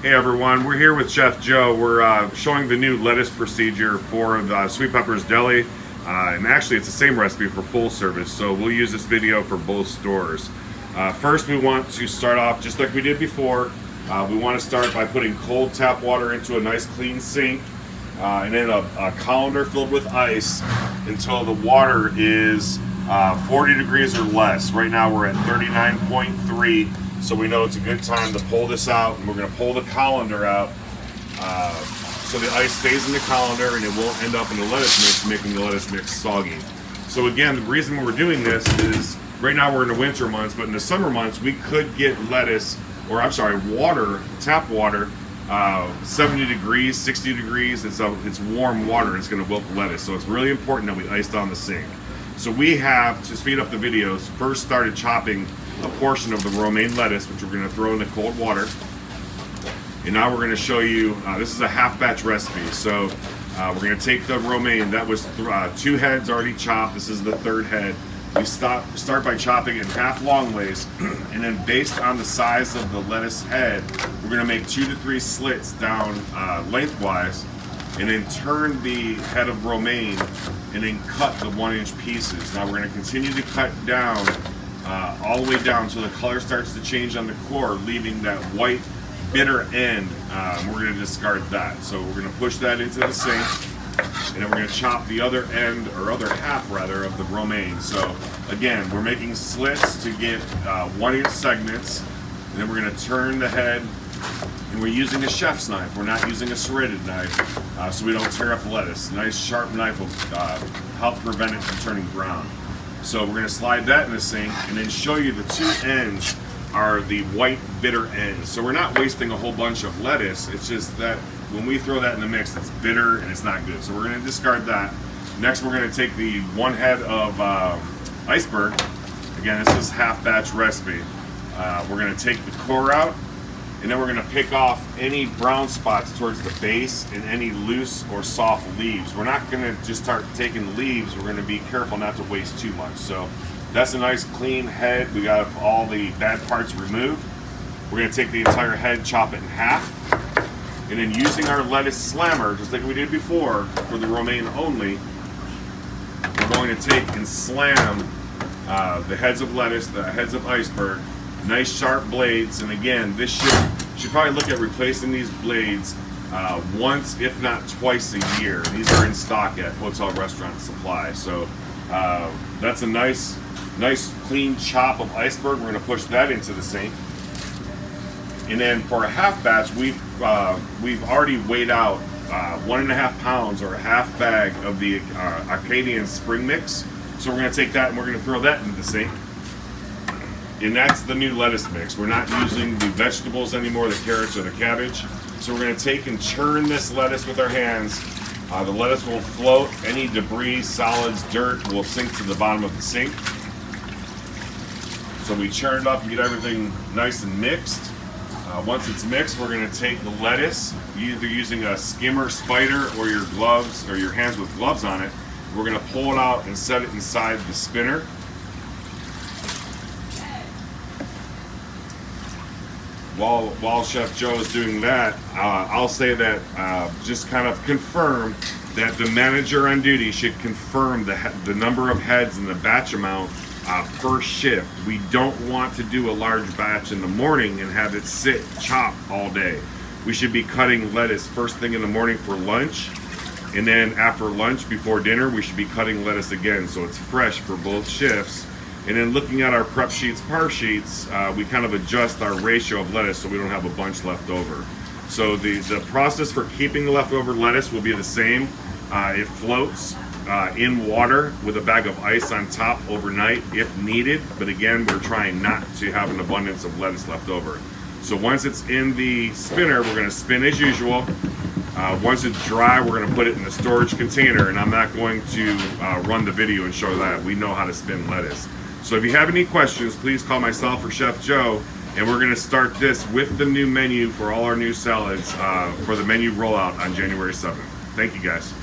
Hey everyone, we're here with Chef Joe. We're showing the new lettuce procedure for the Sweet Peppers Deli. And actually it's the same recipe for full service, so we'll use this video for both stores. First we want to start off just like we did before. We want to start by putting cold tap water into a nice clean sink. And then a colander filled with ice until the water is 40 degrees or less. Right now we're at 39.3. So we know it's a good time to pull this out, and we're going to pull the colander out so the ice stays in the colander and it won't end up in the lettuce mix, making the lettuce mix soggy. So again, the reason we're doing this is right now we're in the winter months, but in the summer months we could get lettuce, or I'm sorry, water, tap water, 70 degrees, 60 degrees. It's warm water. It's going to wilt the lettuce. So it's really important that we ice down the sink. So we have, to speed up the videos, first started chopping a portion of the romaine lettuce, which we're going to throw in the cold water. And now we're going to show you, this is a half batch recipe. So we're going to take the romaine, that was 2 heads already chopped. This is the 3rd head. We start by chopping it in half long ways, and then based on the size of the lettuce head, we're going to make 2 to 3 slits down lengthwise, and then turn the head of romaine and then cut the 1-inch pieces. Now we're going to continue to cut down all the way down until the color starts to change on the core, leaving that white bitter end. We're going to discard that. So we're going to push that into the sink, and then we're going to chop the other end, or other half rather, of the romaine. So again, we're making slits to get 1-inch segments, and then we're going to turn the head, and we're using a chef's knife. We're not using a serrated knife, so we don't tear up the lettuce. A nice sharp knife will help prevent it from turning brown. So we're going to slide that in the sink, and then show you the 2 ends are the white bitter ends. So we're not wasting a whole bunch of lettuce. It's just that when we throw that in the mix, it's bitter and it's not good. So we're going to discard that. Next, we're going to take the 1 head of iceberg. Again, this is half batch recipe. We're going to take the core out, and then we're going to pick off any brown spots towards the base and any loose or soft leaves. We're not going to just start taking the leaves. We're going to be careful not to waste too much. So that's a nice clean head. We got all the bad parts removed. We're going to take the entire head, chop it in half, and then using our lettuce slammer, just like we did before for the romaine only, we're going to take and slam the heads of lettuce, the heads of iceberg, nice sharp blades. And again, this should probably look at replacing these blades once, if not twice a year. These are in stock at Hotel Restaurant Supply. So that's a nice clean chop of iceberg. We're going to push that into the sink. And then for a half batch, we've already weighed out 1.5 pounds, or a half bag of the Arcadian spring mix. So we're going to take that and we're going to throw that into the sink. And that's the new lettuce mix. We're not using the vegetables anymore, the carrots or the cabbage. So we're going to take and churn this lettuce with our hands. The lettuce will float. Any debris, solids, dirt will sink to the bottom of the sink. So we churn it up and get everything nice and mixed. Once it's mixed, we're going to take the lettuce, either using a skimmer spider or your gloves, or your hands with gloves on it. We're going to pull it out and set it inside the spinner. While Chef Joe is doing that, I'll say that just kind of confirm that the manager on duty should confirm the number of heads and the batch amount per shift. We don't want to do a large batch in the morning and have it sit chopped all day. We should be cutting lettuce first thing in the morning for lunch, and then after lunch before dinner we should be cutting lettuce again, so it's fresh for both shifts. And then looking at our prep sheets, par sheets, we kind of adjust our ratio of lettuce so we don't have a bunch left over. So the process for keeping the leftover lettuce will be the same. It floats in water with a bag of ice on top overnight if needed, but again, we're trying not to have an abundance of lettuce left over. So once it's in the spinner, we're going to spin as usual. Once it's dry, we're going to put it in the storage container, and I'm not going to run the video and show that. We know how to spin lettuce. So if you have any questions, please call myself or Chef Joe, and we're going to start this with the new menu for all our new salads for the menu rollout on January 7th. Thank you guys.